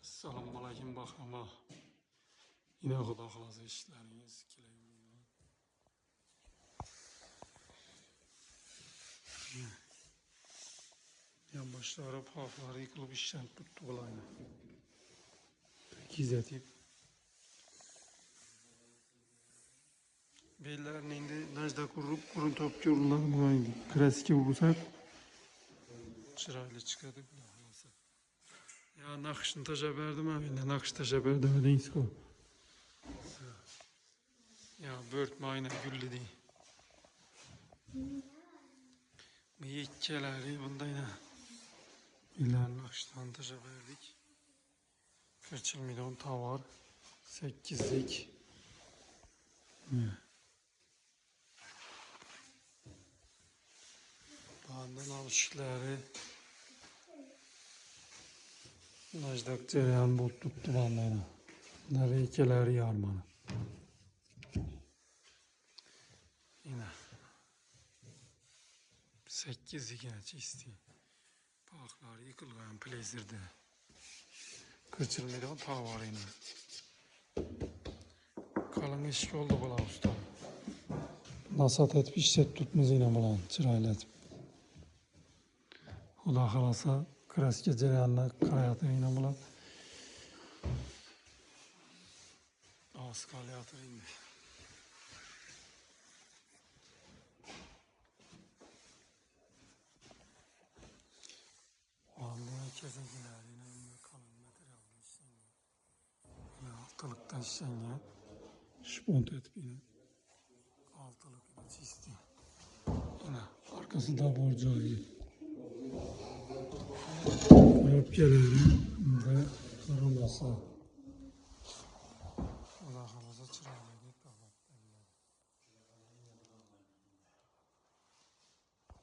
Assalomu alaykum bahama. Yine Xudo xolasa ishlaringiz kelayversin. Yonboshlari poflari yıkılıp ishdan tuttu bularni. Kizatib. Bellarni endi najda qurun topib ko'rinadi buni endi. Kraska bo'lsak chiroyli chiqadi Xudo xolasa. Ya naqshni tashlab berdim men, endi naqsh tashlab berdim deysiz-ku. Ya börtme aynen gülledi. Bu yekkeleri bundayna. İlerinin akıştan taşa verdik. Kırçıl milyon tavar. 8'lik. Bağından alışıkları. Najdak cereyan bol tuttu bandayna. Bunlar yekkeleri yarmanı. Yine 8'lik yine çisti. Bağlar yıkılgan plezirde. Kırçıl milyon tavar yine. Kalın eşik oldu bula usta. Nasat etip işlet tutmaz yine bulan çırayla etip. Xudo xolasa kraska cereyanına qarayatır yine bulan. Az qalayatır indi. Vallahi kesekiler yine kalın materyalda işlengen. Yine altılıkta işlengen. Şpont etip yine. Altılık yine çisti. Yine arkası da borcayı. Öpkeleri ve karaması.